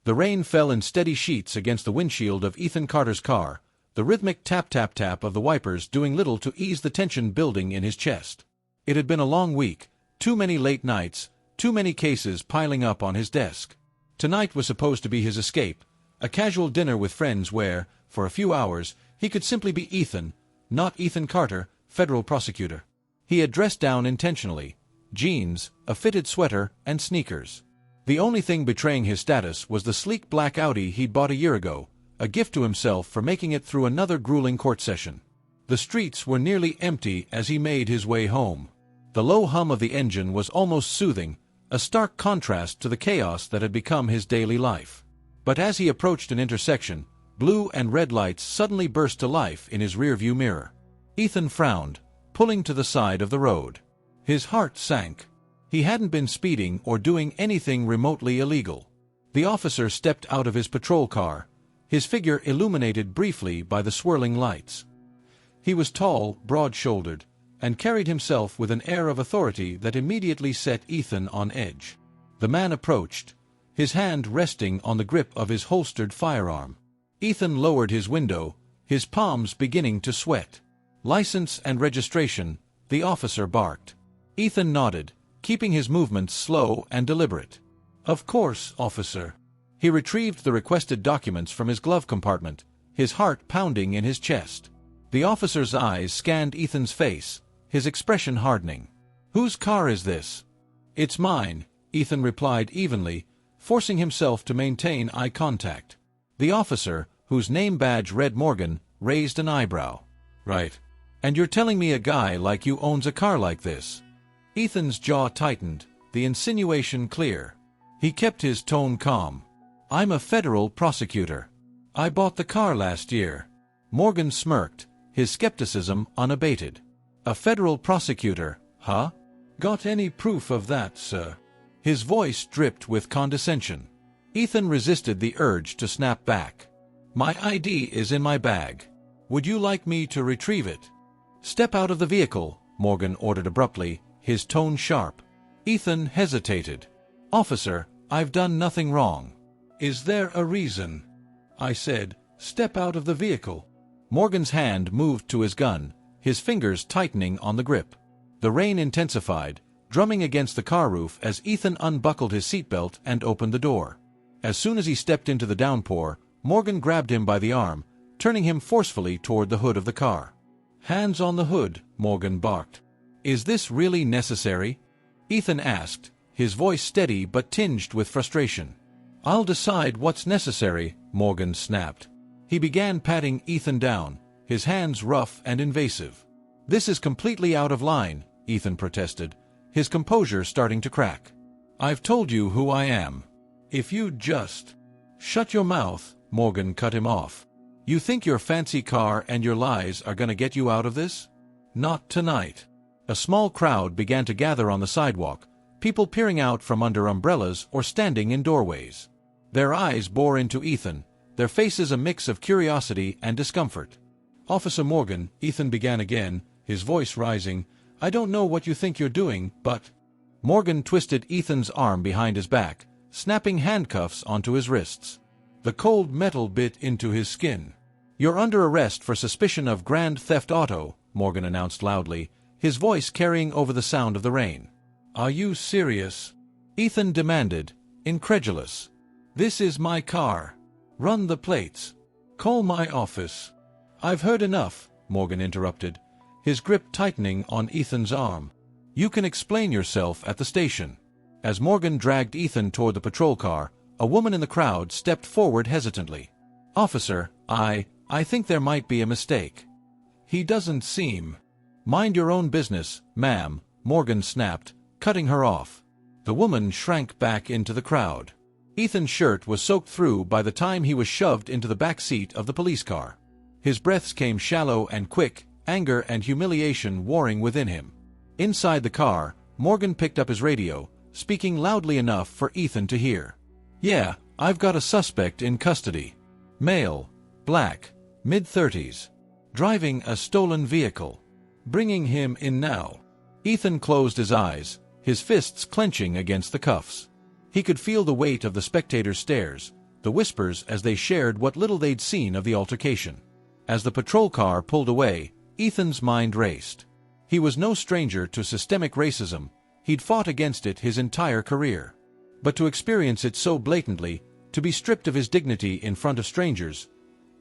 The rain fell in steady sheets against the windshield of Ethan Carter's car, the rhythmic tap-tap-tap of the wipers doing little to ease the tension building in his chest. It had been a long week, too many late nights, too many cases piling up on his desk. Tonight was supposed to be his escape, a casual dinner with friends where, for a few hours, he could simply be Ethan, not Ethan Carter, federal prosecutor. He had dressed down intentionally, jeans, a fitted sweater, and sneakers. The only thing betraying his status was the sleek black Audi he'd bought a year ago, a gift to himself for making it through another grueling court session. The streets were nearly empty as he made his way home. The low hum of the engine was almost soothing, a stark contrast to the chaos that had become his daily life. But as he approached an intersection, blue and red lights suddenly burst to life in his rearview mirror. Ethan frowned, pulling to the side of the road. His heart sank. He hadn't been speeding or doing anything remotely illegal. The officer stepped out of his patrol car, his figure illuminated briefly by the swirling lights. He was tall, broad-shouldered, and carried himself with an air of authority that immediately set Ethan on edge. The man approached, his hand resting on the grip of his holstered firearm. Ethan lowered his window, his palms beginning to sweat. "License and registration," the officer barked. Ethan nodded, keeping his movements slow and deliberate. "Of course, officer." He retrieved the requested documents from his glove compartment, his heart pounding in his chest. The officer's eyes scanned Ethan's face, his expression hardening. "Whose car is this?" "It's mine," Ethan replied evenly, forcing himself to maintain eye contact. The officer, whose name badge read Morgan, raised an eyebrow. "Right. And you're telling me a guy like you owns a car like this?" Ethan's jaw tightened, the insinuation clear. He kept his tone calm. "I'm a federal prosecutor. I bought the car last year." Morgan smirked, his skepticism unabated. "A federal prosecutor, huh? Got any proof of that, sir?" His voice dripped with condescension. Ethan resisted the urge to snap back. "My ID is in my bag. Would you like me to retrieve it?" "Step out of the vehicle," Morgan ordered abruptly, his tone sharp. Ethan hesitated. "Officer, I've done nothing wrong." "Is there a reason?" "I said, step out of the vehicle." Morgan's hand moved to his gun, his fingers tightening on the grip. The rain intensified, drumming against the car roof as Ethan unbuckled his seatbelt and opened the door. As soon as he stepped into the downpour, Morgan grabbed him by the arm, turning him forcefully toward the hood of the car. "Hands on the hood," Morgan barked. "Is this really necessary?" Ethan asked, his voice steady but tinged with frustration. "I'll decide what's necessary," Morgan snapped. He began patting Ethan down, his hands rough and invasive. "This is completely out of line," Ethan protested, his composure starting to crack. "I've told you who I am. If you'd just..." "Shut your mouth," Morgan cut him off. "You think your fancy car and your lies are gonna get you out of this? Not tonight." A small crowd began to gather on the sidewalk, people peering out from under umbrellas or standing in doorways. Their eyes bore into Ethan, their faces a mix of curiosity and discomfort. "Officer Morgan," Ethan began again, his voice rising, "I don't know what you think you're doing, but..." Morgan twisted Ethan's arm behind his back, snapping handcuffs onto his wrists. The cold metal bit into his skin. "You're under arrest for suspicion of grand theft auto," Morgan announced loudly, his voice carrying over the sound of the rain. "Are you serious?" Ethan demanded, incredulous. "This is my car. Run the plates. Call my office." "I've heard enough," Morgan interrupted, his grip tightening on Ethan's arm. "You can explain yourself at the station." As Morgan dragged Ethan toward the patrol car, a woman in the crowd stepped forward hesitantly. "Officer, I think there might be a mistake." "He doesn't seem..." "Mind your own business, ma'am," Morgan snapped, cutting her off. The woman shrank back into the crowd. Ethan's shirt was soaked through by the time he was shoved into the back seat of the police car. His breaths came shallow and quick, anger and humiliation warring within him. Inside the car, Morgan picked up his radio, speaking loudly enough for Ethan to hear. "Yeah, I've got a suspect in custody. Male, black, mid-30s. Driving a stolen vehicle. Bringing him in now." Ethan closed his eyes, his fists clenching against the cuffs. He could feel the weight of the spectators' stares, the whispers as they shared what little they'd seen of the altercation. As the patrol car pulled away, Ethan's mind raced. He was no stranger to systemic racism. He'd fought against it his entire career. But to experience it so blatantly, to be stripped of his dignity in front of strangers,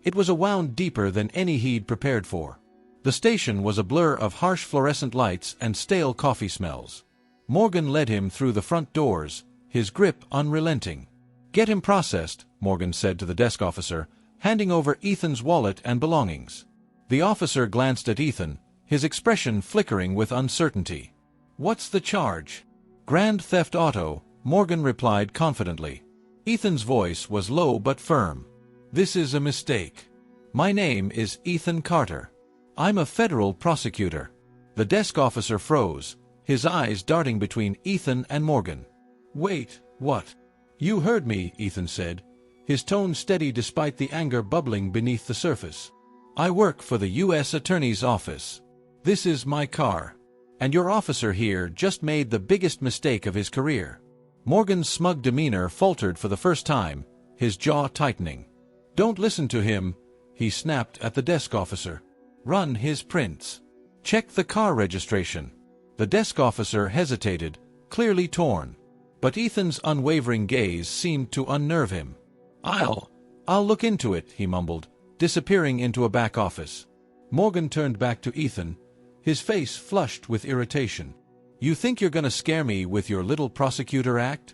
it was a wound deeper than any he'd prepared for. The station was a blur of harsh fluorescent lights and stale coffee smells. Morgan led him through the front doors, his grip unrelenting. "Get him processed," Morgan said to the desk officer, handing over Ethan's wallet and belongings. The officer glanced at Ethan, his expression flickering with uncertainty. "What's the charge?" "Grand theft auto," Morgan replied confidently. Ethan's voice was low but firm. "This is a mistake. My name is Ethan Carter. I'm a federal prosecutor." The desk officer froze, his eyes darting between Ethan and Morgan. "Wait, what?" "You heard me," Ethan said, his tone steady despite the anger bubbling beneath the surface. "I work for the U.S. Attorney's Office. This is my car. And your officer here just made the biggest mistake of his career." Morgan's smug demeanor faltered for the first time, his jaw tightening. "Don't listen to him," he snapped at the desk officer. "Run his prints. Check the car registration." The desk officer hesitated, clearly torn. But Ethan's unwavering gaze seemed to unnerve him. I'll look into it," he mumbled, disappearing into a back office. Morgan turned back to Ethan, his face flushed with irritation. "You think you're gonna scare me with your little prosecutor act?"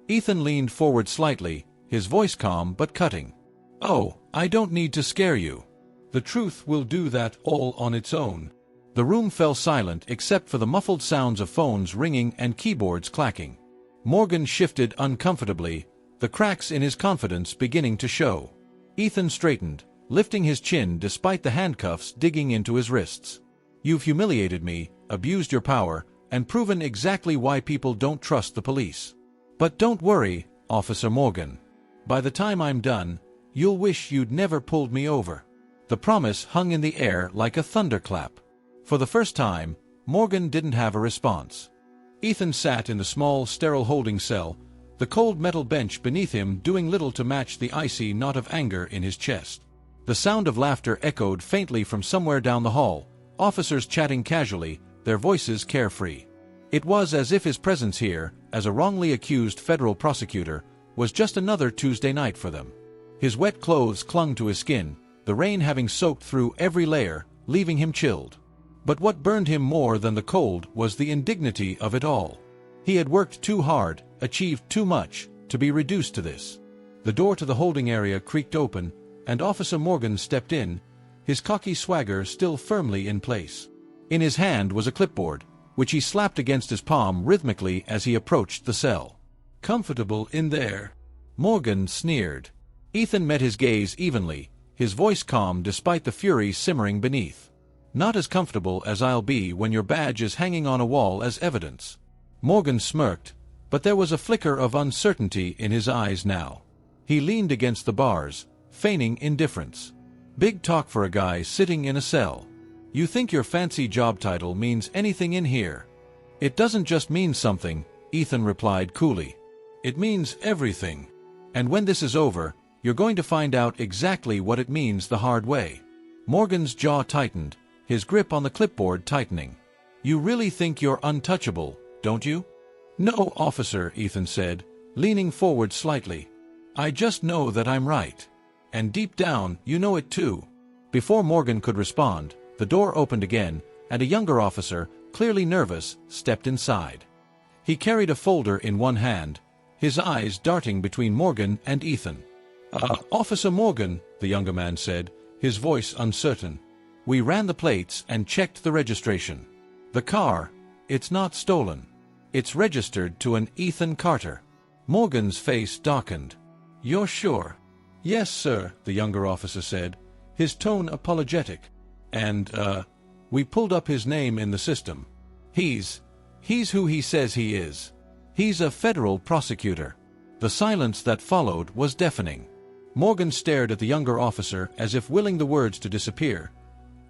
Ethan leaned forward slightly, his voice calm but cutting. "Oh, I don't need to scare you. The truth will do that all on its own." The room fell silent except for the muffled sounds of phones ringing and keyboards clacking. Morgan shifted uncomfortably, the cracks in his confidence beginning to show. Ethan straightened, lifting his chin despite the handcuffs digging into his wrists. "You've humiliated me, abused your power, and proven exactly why people don't trust the police. But don't worry, Officer Morgan. By the time I'm done, you'll wish you'd never pulled me over." The promise hung in the air like a thunderclap. For the first time, Morgan didn't have a response. Ethan sat in the small, sterile holding cell, the cold metal bench beneath him doing little to match the icy knot of anger in his chest. The sound of laughter echoed faintly from somewhere down the hall, officers chatting casually, their voices carefree. It was as if his presence here, as a wrongly accused federal prosecutor, was just another Tuesday night for them. His wet clothes clung to his skin, the rain having soaked through every layer, leaving him chilled. But what burned him more than the cold was the indignity of it all. He had worked too hard, achieved too much, to be reduced to this. The door to the holding area creaked open, and Officer Morgan stepped in, his cocky swagger still firmly in place. In his hand was a clipboard, which he slapped against his palm rhythmically as he approached the cell. "Comfortable in there?" Morgan sneered. Ethan met his gaze evenly, his voice calm despite the fury simmering beneath. "Not as comfortable as I'll be when your badge is hanging on a wall as evidence." Morgan smirked, but there was a flicker of uncertainty in his eyes now. He leaned against the bars, feigning indifference. "Big talk for a guy sitting in a cell. You think your fancy job title means anything in here?" "It doesn't just mean something," Ethan replied coolly. "It means everything. And when this is over, you're going to find out exactly what it means the hard way." Morgan's jaw tightened, his grip on the clipboard tightening. "You really think you're untouchable, don't you?" "No, officer," Ethan said, leaning forward slightly. "I just know that I'm right. And deep down, you know it too." Before Morgan could respond, the door opened again, and a younger officer, clearly nervous, stepped inside. He carried a folder in one hand, his eyes darting between Morgan and Ethan. Officer Morgan," the younger man said, his voice uncertain. "We ran the plates and checked the registration. The car, it's not stolen. It's registered to an Ethan Carter." Morgan's face darkened. "You're sure?" "Yes, sir," the younger officer said, his tone apologetic. "And, we pulled up his name in the system. He's who he says he is. He's a federal prosecutor." The silence that followed was deafening. Morgan stared at the younger officer as if willing the words to disappear,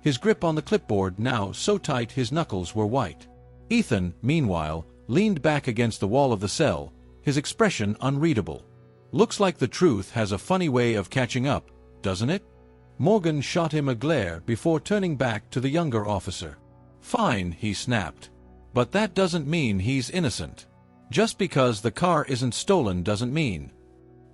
his grip on the clipboard now so tight his knuckles were white. Ethan, meanwhile, leaned back against the wall of the cell, his expression unreadable. Looks like the truth has a funny way of catching up, doesn't it? Morgan shot him a glare before turning back to the younger officer. Fine, he snapped. But that doesn't mean he's innocent. Just because the car isn't stolen doesn't mean.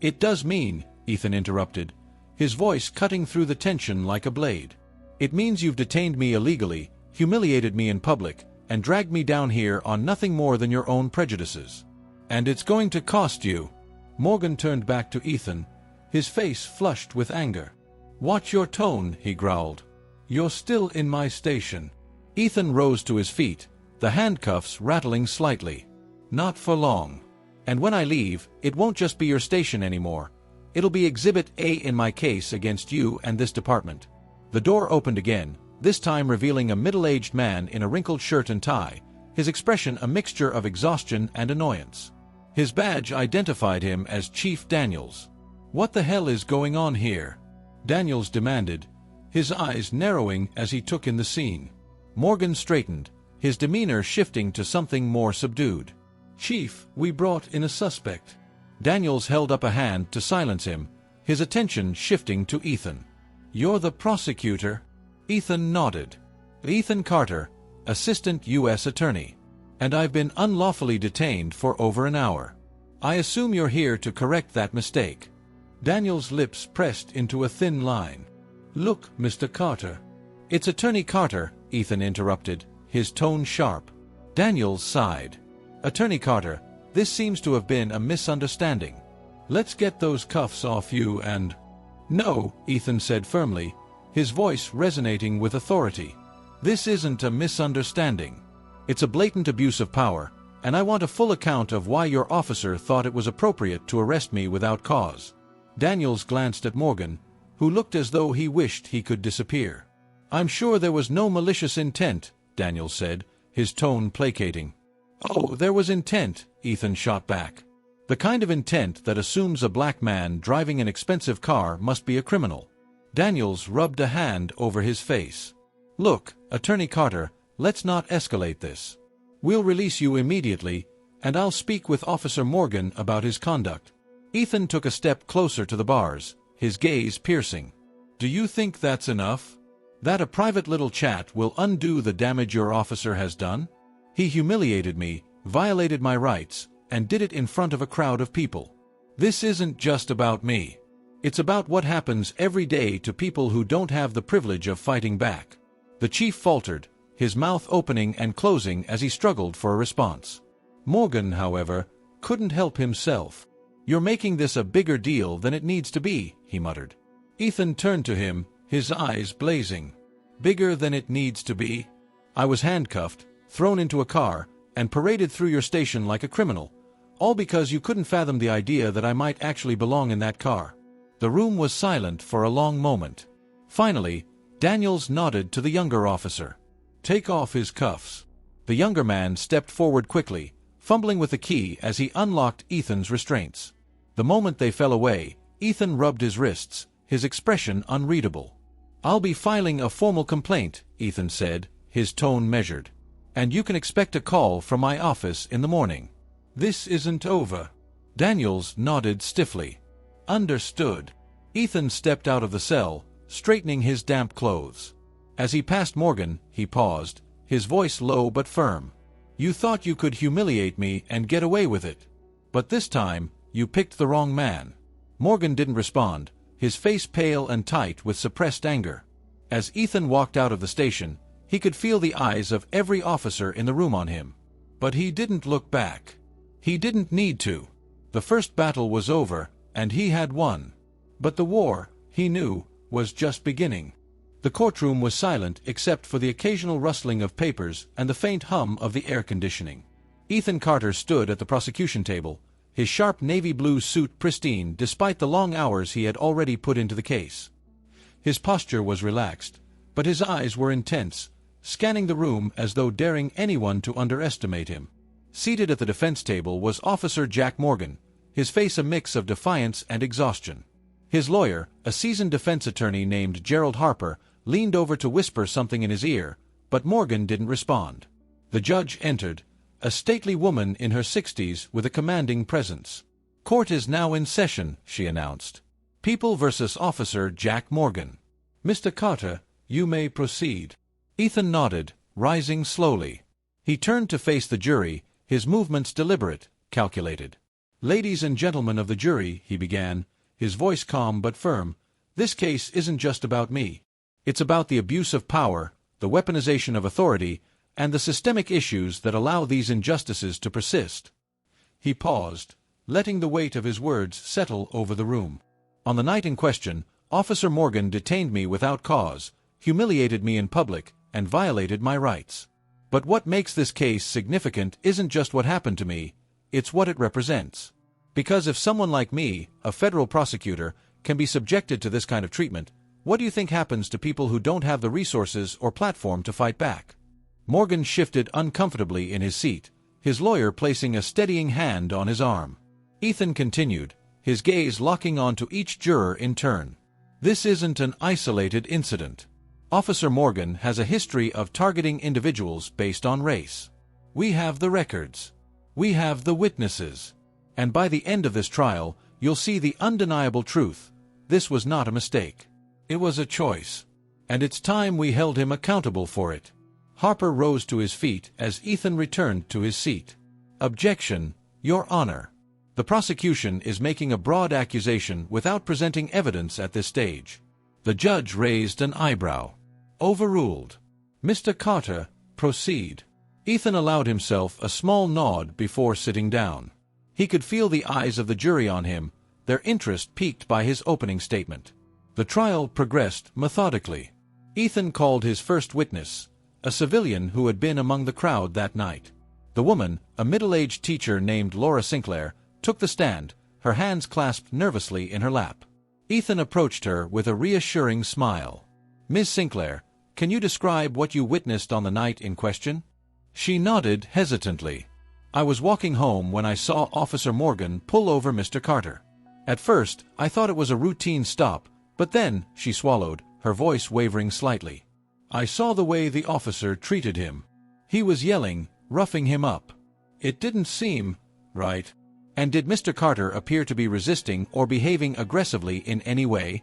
It does mean, Ethan interrupted, his voice cutting through the tension like a blade. It means you've detained me illegally, humiliated me in public, and dragged me down here on nothing more than your own prejudices. And it's going to cost you. Morgan turned back to Ethan, his face flushed with anger. Watch your tone, he growled. You're still in my station. Ethan rose to his feet, the handcuffs rattling slightly. Not for long. And when I leave, it won't just be your station anymore. It'll be Exhibit A in my case against you and this department. The door opened again, this time revealing a middle-aged man in a wrinkled shirt and tie, his expression a mixture of exhaustion and annoyance. His badge identified him as Chief Daniels. What the hell is going on here? Daniels demanded, his eyes narrowing as he took in the scene. Morgan straightened, his demeanor shifting to something more subdued. Chief, we brought in a suspect. Daniels held up a hand to silence him, his attention shifting to Ethan. You're the prosecutor? Ethan nodded. Ethan Carter, Assistant U.S. Attorney. And I've been unlawfully detained for over an hour. I assume you're here to correct that mistake. Daniels' lips pressed into a thin line. Look, Mr. Carter. It's Attorney Carter, Ethan interrupted, his tone sharp. Daniels sighed. Attorney Carter, this seems to have been a misunderstanding. Let's get those cuffs off you and... No, Ethan said firmly, his voice resonating with authority. This isn't a misunderstanding. It's a blatant abuse of power, and I want a full account of why your officer thought it was appropriate to arrest me without cause. Daniels glanced at Morgan, who looked as though he wished he could disappear. I'm sure there was no malicious intent, Daniels said, his tone placating. Oh, there was intent, Ethan shot back. The kind of intent that assumes a black man driving an expensive car must be a criminal. Daniels rubbed a hand over his face. Look, Attorney Carter, let's not escalate this. We'll release you immediately, and I'll speak with Officer Morgan about his conduct. Ethan took a step closer to the bars, his gaze piercing. Do you think that's enough? That a private little chat will undo the damage your officer has done? He humiliated me, violated my rights, and did it in front of a crowd of people. This isn't just about me. It's about what happens every day to people who don't have the privilege of fighting back. The chief faltered, his mouth opening and closing as he struggled for a response. Morgan, however, couldn't help himself. You're making this a bigger deal than it needs to be, he muttered. Ethan turned to him, his eyes blazing. Bigger than it needs to be? I was handcuffed, thrown into a car, and paraded through your station like a criminal, all because you couldn't fathom the idea that I might actually belong in that car. The room was silent for a long moment. Finally, Daniels nodded to the younger officer. Take off his cuffs. The younger man stepped forward quickly, fumbling with the key as he unlocked Ethan's restraints. The moment they fell away, Ethan rubbed his wrists, his expression unreadable. I'll be filing a formal complaint, Ethan said, his tone measured. And you can expect a call from my office in the morning. This isn't over. Daniels nodded stiffly. Understood. Ethan stepped out of the cell, straightening his damp clothes. As he passed Morgan, he paused, his voice low but firm. You thought you could humiliate me and get away with it. But this time, you picked the wrong man. Morgan didn't respond, his face pale and tight with suppressed anger. As Ethan walked out of the station, he could feel the eyes of every officer in the room on him. But he didn't look back. He didn't need to. The first battle was over, and he had won. But the war, he knew, was just beginning. The courtroom was silent except for the occasional rustling of papers and the faint hum of the air conditioning. Ethan Carter stood at the prosecution table, his sharp navy blue suit pristine despite the long hours he had already put into the case. His posture was relaxed, but his eyes were intense, scanning the room as though daring anyone to underestimate him. Seated at the defense table was Officer Jack Morgan, his face a mix of defiance and exhaustion. His lawyer, a seasoned defense attorney named Gerald Harper, leaned over to whisper something in his ear, but Morgan didn't respond. The judge entered, a stately woman in her 60s with a commanding presence. "Court is now in session," she announced. "People versus Officer Jack Morgan. Mr. Carter, you may proceed." Ethan nodded, rising slowly. He turned to face the jury, his movements deliberate, calculated. "Ladies and gentlemen of the jury," he began, his voice calm but firm, "this case isn't just about me. It's about the abuse of power, the weaponization of authority, and the systemic issues that allow these injustices to persist." He paused, letting the weight of his words settle over the room. "On the night in question, Officer Morgan detained me without cause, humiliated me in public, and violated my rights. But what makes this case significant isn't just what happened to me, it's what it represents. Because if someone like me, a federal prosecutor, can be subjected to this kind of treatment, what do you think happens to people who don't have the resources or platform to fight back?" Morgan shifted uncomfortably in his seat, his lawyer placing a steadying hand on his arm. Ethan continued, his gaze locking onto each juror in turn. "This isn't an isolated incident. Officer Morgan has a history of targeting individuals based on race. We have the records. We have the witnesses. And by the end of this trial, you'll see the undeniable truth. This was not a mistake. It was a choice. And it's time we held him accountable for it." Harper rose to his feet as Ethan returned to his seat. "Objection, Your Honor. The prosecution is making a broad accusation without presenting evidence at this stage." The judge raised an eyebrow. "Overruled. Mr. Carter, proceed." Ethan allowed himself a small nod before sitting down. He could feel the eyes of the jury on him, their interest piqued by his opening statement. The trial progressed methodically. Ethan called his first witness, a civilian who had been among the crowd that night. The woman, a middle-aged teacher named Laura Sinclair, took the stand, her hands clasped nervously in her lap. Ethan approached her with a reassuring smile. "Ms. Sinclair, can you describe what you witnessed on the night in question?" She nodded hesitantly. "I was walking home when I saw Officer Morgan pull over Mr. Carter. At first, I thought it was a routine stop, but then," she swallowed, her voice wavering slightly, "I saw the way the officer treated him. He was yelling, roughing him up. It didn't seem right." "And did Mr. Carter appear to be resisting or behaving aggressively in any way?"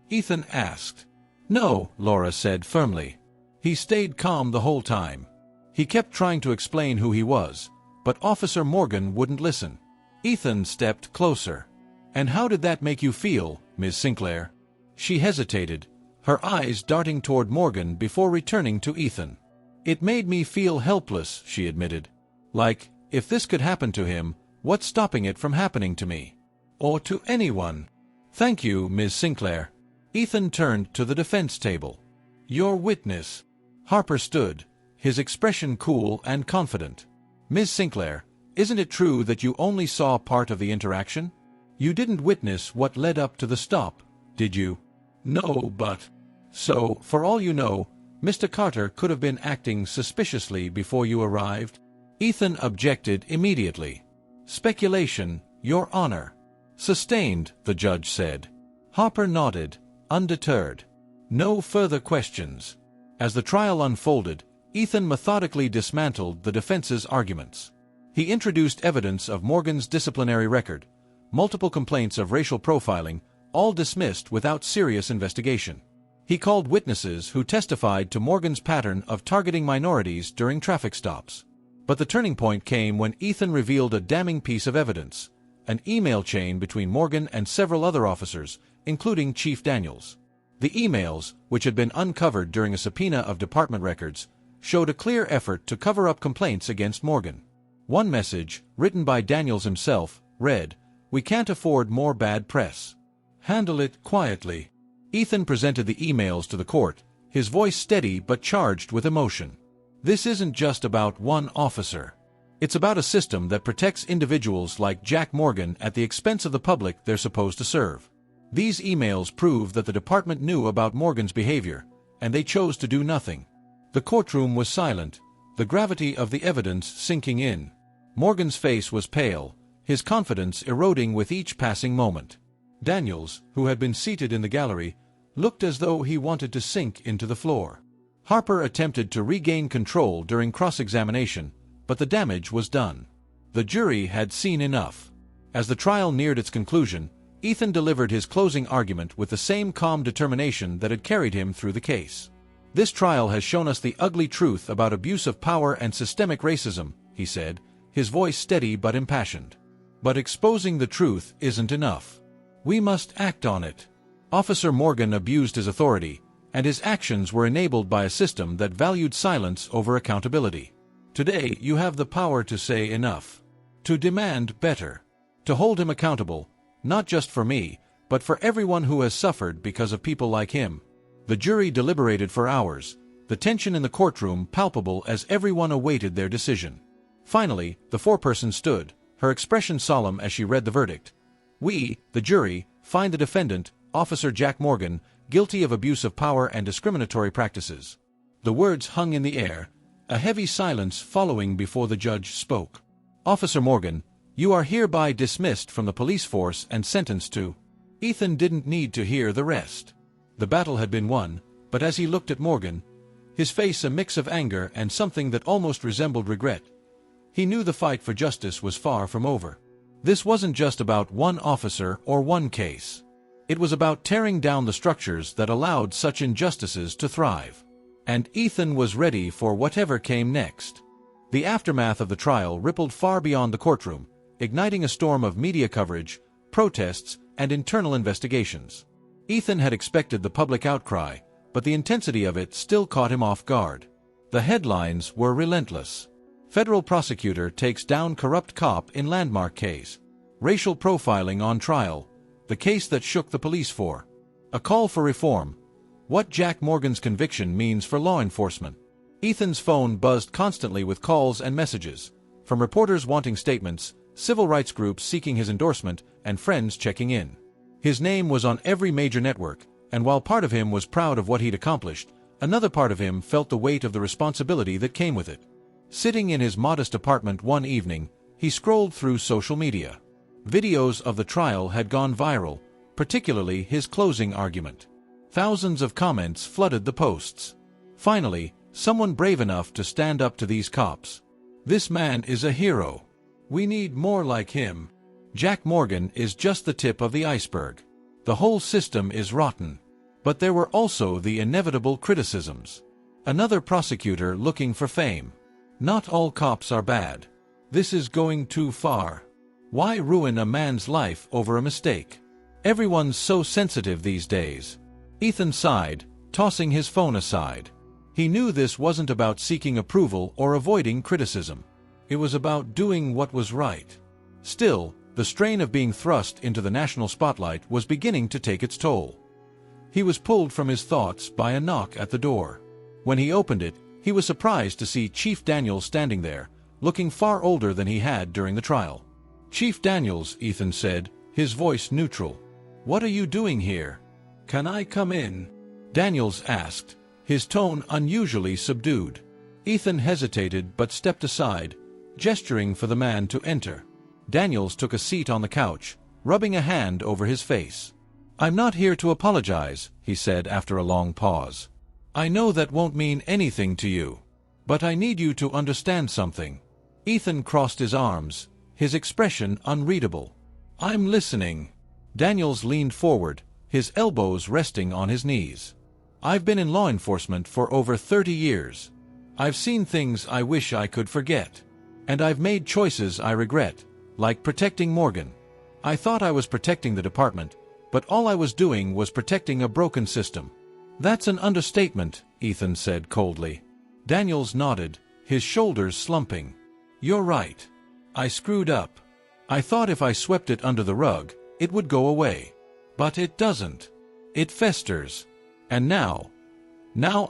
Ethan asked. "No," Laura said firmly. "He stayed calm the whole time. He kept trying to explain who he was, but Officer Morgan wouldn't listen." Ethan stepped closer. "And how did that make you feel, Ms. Sinclair?" She hesitated, her eyes darting toward Morgan before returning to Ethan. "It made me feel helpless," she admitted. "Like, if this could happen to him, what's stopping it from happening to me? Or to anyone?" "Thank you, Ms. Sinclair." Ethan turned to the defense table. "Your witness." Harper stood, his expression cool and confident. "Ms. Sinclair, isn't it true that you only saw part of the interaction? You didn't witness what led up to the stop, did you?" "No, but—" "So, for all you know, Mr. Carter could have been acting suspiciously before you arrived?" Ethan objected immediately. "Speculation, Your Honor." "Sustained," the judge said. Harper nodded, undeterred. No further questions. As the trial unfolded, Ethan methodically dismantled the defense's arguments. He introduced evidence of Morgan's disciplinary record, multiple complaints of racial profiling, all dismissed without serious investigation. He called witnesses who testified to Morgan's pattern of targeting minorities during traffic stops. But the turning point came when Ethan revealed a damning piece of evidence, an email chain between Morgan and several other officers, including Chief Daniels. The emails, which had been uncovered during a subpoena of department records, showed a clear effort to cover up complaints against Morgan. One message, written by Daniels himself, read, "We can't afford more bad press. Handle it quietly." Ethan presented the emails to the court, his voice steady but charged with emotion. "This isn't just about one officer. It's about a system that protects individuals like Jack Morgan at the expense of the public they're supposed to serve. These emails prove that the department knew about Morgan's behavior, and they chose to do nothing." The courtroom was silent, the gravity of the evidence sinking in. Morgan's face was pale, his confidence eroding with each passing moment. Daniels, who had been seated in the gallery, looked as though he wanted to sink into the floor. Harper attempted to regain control during cross-examination, but the damage was done. The jury had seen enough. As the trial neared its conclusion, Ethan delivered his closing argument with the same calm determination that had carried him through the case. "This trial has shown us the ugly truth about abuse of power and systemic racism," he said, his voice steady but impassioned. "But exposing the truth isn't enough. We must act on it." Officer Morgan abused his authority, and his actions were enabled by a system that valued silence over accountability. Today, you have the power to say enough, to demand better, to hold him accountable, not just for me, but for everyone who has suffered because of people like him. The jury deliberated for hours, the tension in the courtroom palpable as everyone awaited their decision. Finally, the foreperson stood, her expression solemn as she read the verdict. "We, the jury, find the defendant, Officer Jack Morgan, guilty of abuse of power and discriminatory practices." The words hung in the air, a heavy silence following before the judge spoke. "Officer Morgan, you are hereby dismissed from the police force and sentenced to—" Ethan didn't need to hear the rest. The battle had been won, but as he looked at Morgan, his face a mix of anger and something that almost resembled regret, he knew the fight for justice was far from over. This wasn't just about one officer or one case. It was about tearing down the structures that allowed such injustices to thrive. And Ethan was ready for whatever came next. The aftermath of the trial rippled far beyond the courtroom, igniting a storm of media coverage, protests, and internal investigations. Ethan had expected the public outcry, but the intensity of it still caught him off guard. The headlines were relentless. Federal prosecutor takes down corrupt cop in landmark case. Racial profiling on trial. The case that shook the police force. A call for reform. What Jack Morgan's conviction means for law enforcement. Ethan's phone buzzed constantly with calls and messages, from reporters wanting statements, civil rights groups seeking his endorsement, and friends checking in. His name was on every major network, and while part of him was proud of what he'd accomplished, another part of him felt the weight of the responsibility that came with it. Sitting in his modest apartment one evening, he scrolled through social media. Videos of the trial had gone viral, particularly his closing argument. Thousands of comments flooded the posts. Finally, someone brave enough to stand up to these cops. "This man is a hero. We need more like him. Jack Morgan is just the tip of the iceberg. The whole system is rotten." But there were also the inevitable criticisms. Another prosecutor looking for fame. "Not all cops are bad. This is going too far. Why ruin a man's life over a mistake? Everyone's so sensitive these days." Ethan sighed, tossing his phone aside. He knew this wasn't about seeking approval or avoiding criticism. It was about doing what was right. Still, the strain of being thrust into the national spotlight was beginning to take its toll. He was pulled from his thoughts by a knock at the door. When he opened it, he was surprised to see Chief Daniels standing there, looking far older than he had during the trial. "Chief Daniels," Ethan said, his voice neutral. "What are you doing here?" "Can I come in?" Daniels asked, his tone unusually subdued. Ethan hesitated but stepped aside, gesturing for the man to enter. Daniels took a seat on the couch, rubbing a hand over his face. "I'm not here to apologize," he said after a long pause. "I know that won't mean anything to you. But I need you to understand something." Ethan crossed his arms, his expression unreadable. "I'm listening." Daniels leaned forward, his elbows resting on his knees. "I've been in law enforcement for over 30 years. I've seen things I wish I could forget. And I've made choices I regret, like protecting Morgan. I thought I was protecting the department, but all I was doing was protecting a broken system." "That's an understatement," Ethan said coldly. Daniels nodded, his shoulders slumping. "You're right. I screwed up. I thought if I swept it under the rug, it would go away. But it doesn't. It festers. And now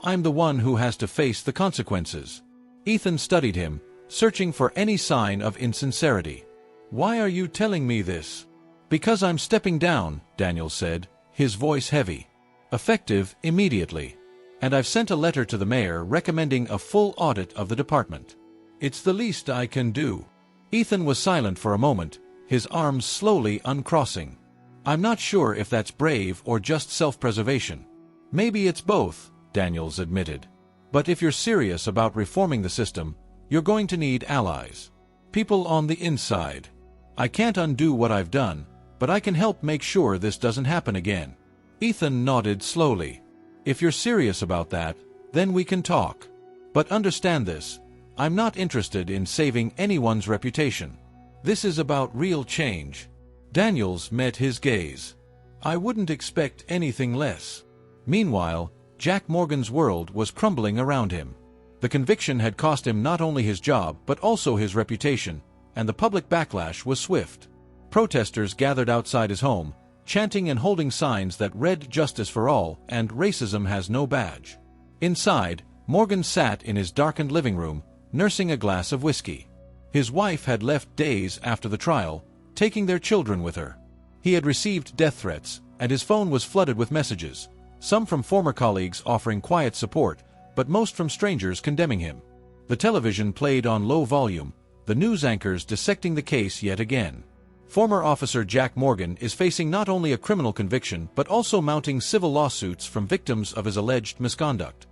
I'm the one who has to face the consequences." Ethan studied him, searching for any sign of insincerity. "Why are you telling me this?" "Because I'm stepping down," Daniels said, his voice heavy. "Effective immediately. And I've sent a letter to the mayor recommending a full audit of the department. It's the least I can do." Ethan was silent for a moment, his arms slowly uncrossing. "I'm not sure if that's brave or just self-preservation." "Maybe it's both," Daniels admitted. "But if you're serious about reforming the system, you're going to need allies. People on the inside. I can't undo what I've done, but I can help make sure this doesn't happen again." Ethan nodded slowly. "If you're serious about that, then we can talk. But understand this, I'm not interested in saving anyone's reputation. This is about real change." Daniels met his gaze. "I wouldn't expect anything less." Meanwhile, Jack Morgan's world was crumbling around him. The conviction had cost him not only his job but also his reputation, and the public backlash was swift. Protesters gathered outside his home, chanting and holding signs that read "Justice for all" and "Racism has no badge." Inside, Morgan sat in his darkened living room, nursing a glass of whiskey. His wife had left days after the trial, taking their children with her. He had received death threats, and his phone was flooded with messages, some from former colleagues offering quiet support, but most from strangers condemning him. The television played on low volume, the news anchors dissecting the case yet again. Former officer Jack Morgan is facing not only a criminal conviction but also mounting civil lawsuits from victims of his alleged misconduct.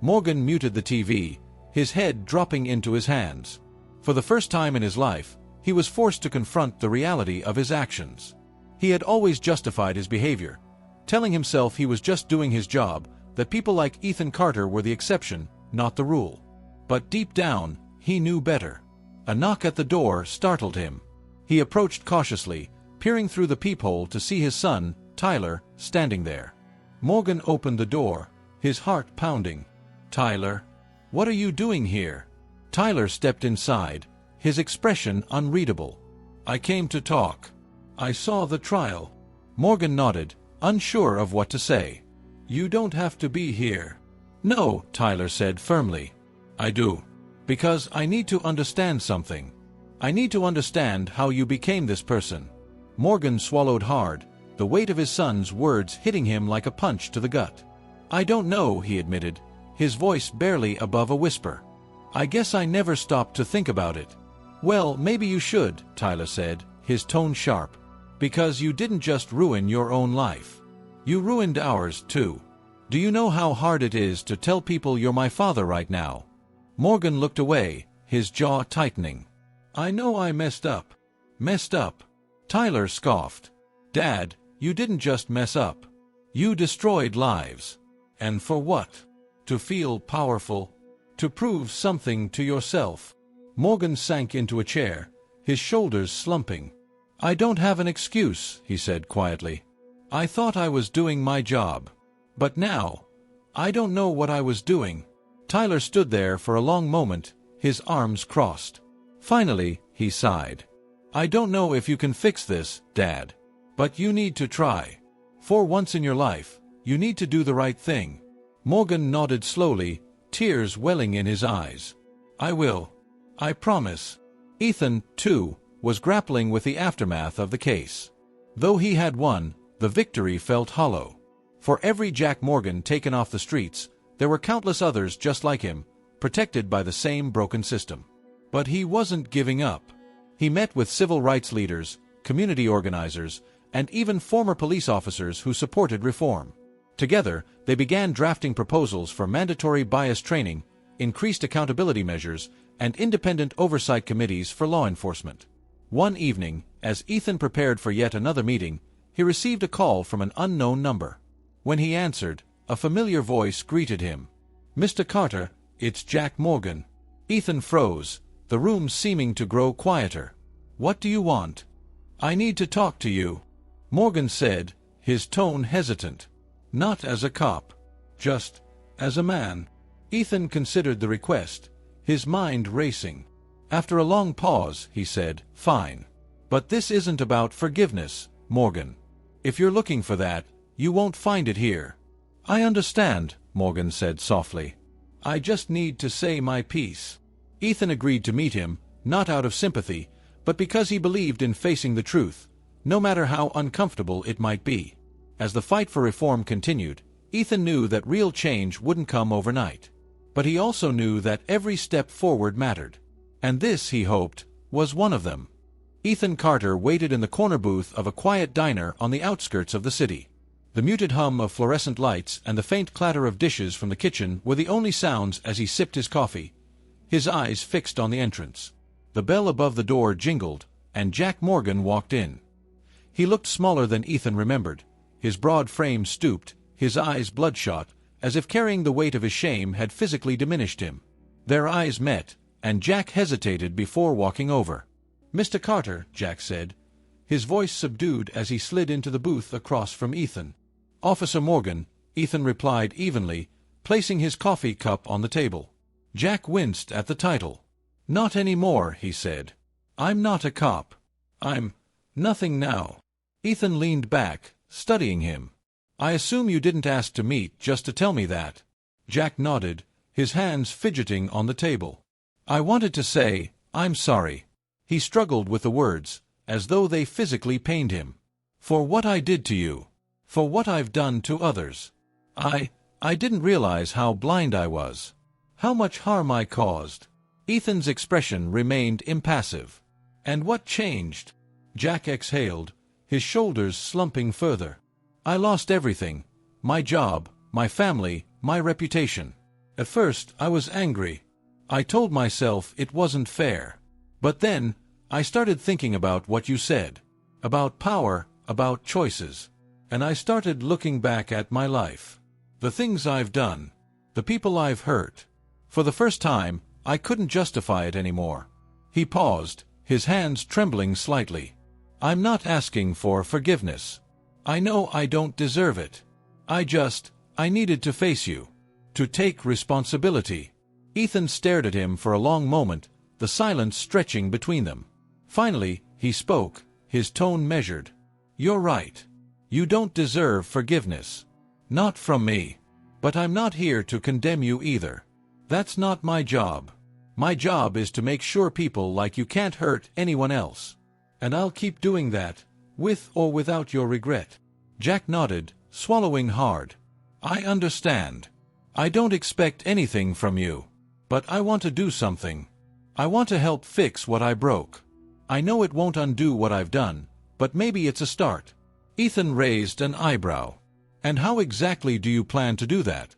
Morgan muted the TV, his head dropping into his hands. For the first time in his life, he was forced to confront the reality of his actions. He had always justified his behavior, telling himself he was just doing his job, that people like Ethan Carter were the exception, not the rule. But deep down, he knew better. A knock at the door startled him. He approached cautiously, peering through the peephole to see his son, Tyler, standing there. Morgan opened the door, his heart pounding. "Tyler, what are you doing here?" Tyler stepped inside, his expression unreadable. "I came to talk. I saw the trial." Morgan nodded, unsure of what to say. "You don't have to be here." "No," Tyler said firmly. "I do. Because I need to understand something. I need to understand how you became this person." Morgan swallowed hard, the weight of his son's words hitting him like a punch to the gut. "I don't know," he admitted, his voice barely above a whisper. "I guess I never stopped to think about it." "Well, maybe you should," Tyler said, his tone sharp. "Because you didn't just ruin your own life. You ruined ours, too. Do you know how hard it is to tell people you're my father right now?" Morgan looked away, his jaw tightening. "I know I messed up." "Messed up?" Tyler scoffed. "Dad, you didn't just mess up. You destroyed lives. And for what? To feel powerful? To prove something to yourself?" Morgan sank into a chair, his shoulders slumping. "I don't have an excuse," he said quietly. "I thought I was doing my job. But now, I don't know what I was doing." Tyler stood there for a long moment, his arms crossed. Finally, he sighed. "I don't know if you can fix this, Dad. But you need to try. For once in your life, you need to do the right thing." Morgan nodded slowly, tears welling in his eyes. "I will. I promise." Ethan, too, was grappling with the aftermath of the case. Though he had won, the victory felt hollow. For every Jack Morgan taken off the streets, there were countless others just like him, protected by the same broken system. But he wasn't giving up. He met with civil rights leaders, community organizers, and even former police officers who supported reform. Together, they began drafting proposals for mandatory bias training, increased accountability measures, and independent oversight committees for law enforcement. One evening, as Ethan prepared for yet another meeting, he received a call from an unknown number. When he answered, a familiar voice greeted him. "Mr. Carter, it's Jack Morgan." Ethan froze, the room seeming to grow quieter. "What do you want?" "I need to talk to you," Morgan said, his tone hesitant. "Not as a cop. Just as a man." Ethan considered the request, his mind racing. After a long pause, he said, "Fine. But this isn't about forgiveness, Morgan. If you're looking for that, you won't find it here." "I understand," Morgan said softly. "I just need to say my piece." Ethan agreed to meet him, not out of sympathy, but because he believed in facing the truth, no matter how uncomfortable it might be. As the fight for reform continued, Ethan knew that real change wouldn't come overnight. But he also knew that every step forward mattered. And this, he hoped, was one of them. Ethan Carter waited in the corner booth of a quiet diner on the outskirts of the city. The muted hum of fluorescent lights and the faint clatter of dishes from the kitchen were the only sounds as he sipped his coffee, his eyes fixed on the entrance. The bell above the door jingled, and Jack Morgan walked in. He looked smaller than Ethan remembered, his broad frame stooped, his eyes bloodshot, as if carrying the weight of his shame had physically diminished him. Their eyes met, and Jack hesitated before walking over. "Mr. Carter," Jack said, his voice subdued as he slid into the booth across from Ethan. "Officer Morgan," Ethan replied evenly, placing his coffee cup on the table. Jack winced at the title. "Not anymore," he said. "I'm not a cop. I'm nothing now." Ethan leaned back, studying him. "I assume you didn't ask to meet just to tell me that." Jack nodded, his hands fidgeting on the table. "I wanted to say, I'm sorry." He struggled with the words, as though they physically pained him. "For what I did to you. For what I've done to others. I didn't realize how blind I was. How much harm I caused." Ethan's expression remained impassive. "And what changed?" Jack exhaled, his shoulders slumping further. "I lost everything. My job, my family, my reputation. At first, I was angry. I told myself it wasn't fair. But then, I started thinking about what you said. About power, about choices. And I started looking back at my life. The things I've done. The people I've hurt. For the first time, I couldn't justify it anymore." He paused, his hands trembling slightly. "I'm not asking for forgiveness. I know I don't deserve it. I needed to face you. To take responsibility." Ethan stared at him for a long moment, the silence stretching between them. Finally, he spoke, his tone measured. "You're right. You don't deserve forgiveness. Not from me. But I'm not here to condemn you either. That's not my job. My job is to make sure people like you can't hurt anyone else. And I'll keep doing that, with or without your regret." Jack nodded, swallowing hard. "I understand. I don't expect anything from you. But I want to do something. I want to help fix what I broke. I know it won't undo what I've done, but maybe it's a start." Ethan raised an eyebrow. "And how exactly do you plan to do that?"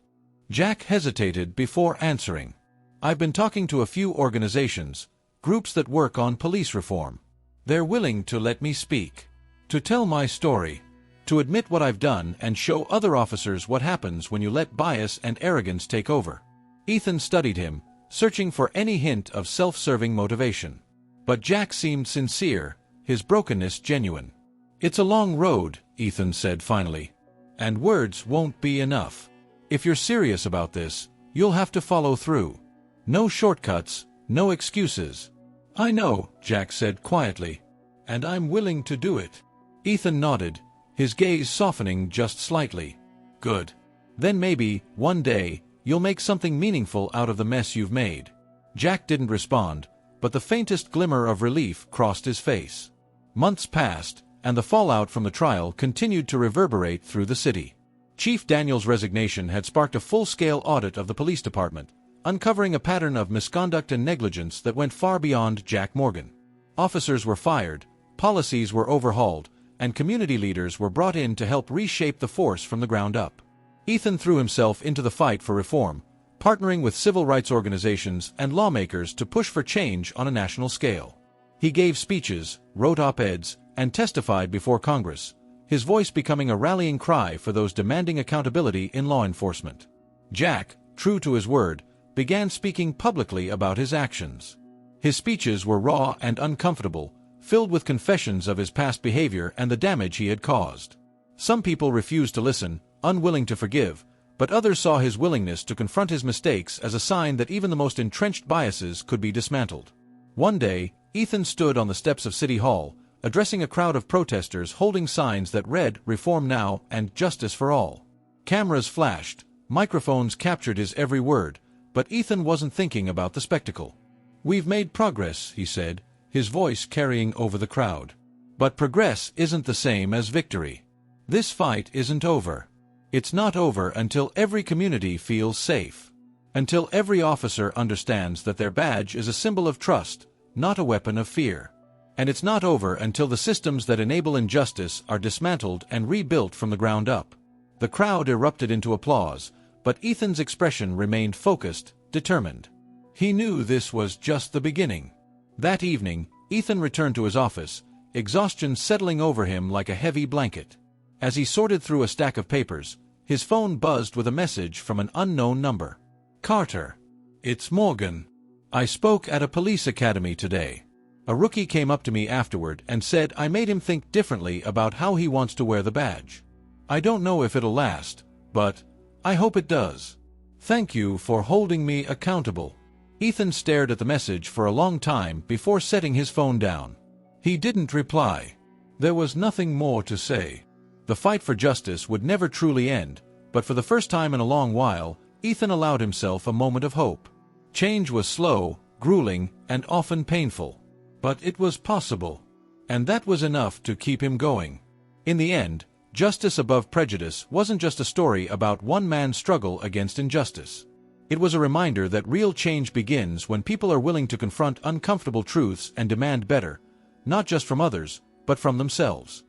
Jack hesitated before answering. "I've been talking to a few organizations, groups that work on police reform. They're willing to let me speak. To tell my story. To admit what I've done and show other officers what happens when you let bias and arrogance take over." Ethan studied him, searching for any hint of self-serving motivation. But Jack seemed sincere, his brokenness genuine. "It's a long road," Ethan said finally. "And words won't be enough. If you're serious about this, you'll have to follow through. No shortcuts, no excuses." "I know," Jack said quietly. "And I'm willing to do it." Ethan nodded, his gaze softening just slightly. "Good. Then maybe, one day, you'll make something meaningful out of the mess you've made." Jack didn't respond, but the faintest glimmer of relief crossed his face. Months passed, and the fallout from the trial continued to reverberate through the city. Chief Daniel's resignation had sparked a full-scale audit of the police department, uncovering a pattern of misconduct and negligence that went far beyond Jack Morgan. Officers were fired, policies were overhauled, and community leaders were brought in to help reshape the force from the ground up. Ethan threw himself into the fight for reform, partnering with civil rights organizations and lawmakers to push for change on a national scale. He gave speeches, wrote op-eds, and testified before Congress, his voice becoming a rallying cry for those demanding accountability in law enforcement. Jack, true to his word, began speaking publicly about his actions. His speeches were raw and uncomfortable, filled with confessions of his past behavior and the damage he had caused. Some people refused to listen, unwilling to forgive, but others saw his willingness to confront his mistakes as a sign that even the most entrenched biases could be dismantled. One day, Ethan stood on the steps of City Hall, addressing a crowd of protesters holding signs that read "Reform Now" and "Justice for All." Cameras flashed, microphones captured his every word, but Ethan wasn't thinking about the spectacle. "We've made progress," he said, his voice carrying over the crowd. "But progress isn't the same as victory. This fight isn't over. It's not over until every community feels safe. Until every officer understands that their badge is a symbol of trust, not a weapon of fear. And it's not over until the systems that enable injustice are dismantled and rebuilt from the ground up." The crowd erupted into applause, but Ethan's expression remained focused, determined. He knew this was just the beginning. That evening, Ethan returned to his office, exhaustion settling over him like a heavy blanket. As he sorted through a stack of papers, his phone buzzed with a message from an unknown number. "Carter. It's Morgan. I spoke at a police academy today. A rookie came up to me afterward and said I made him think differently about how he wants to wear the badge. I don't know if it'll last, but I hope it does. Thank you for holding me accountable." Ethan stared at the message for a long time before setting his phone down. He didn't reply. There was nothing more to say. The fight for justice would never truly end, but for the first time in a long while, Ethan allowed himself a moment of hope. Change was slow, grueling, and often painful. But it was possible. And that was enough to keep him going. In the end, Justice Above Prejudice wasn't just a story about one man's struggle against injustice. It was a reminder that real change begins when people are willing to confront uncomfortable truths and demand better, not just from others, but from themselves.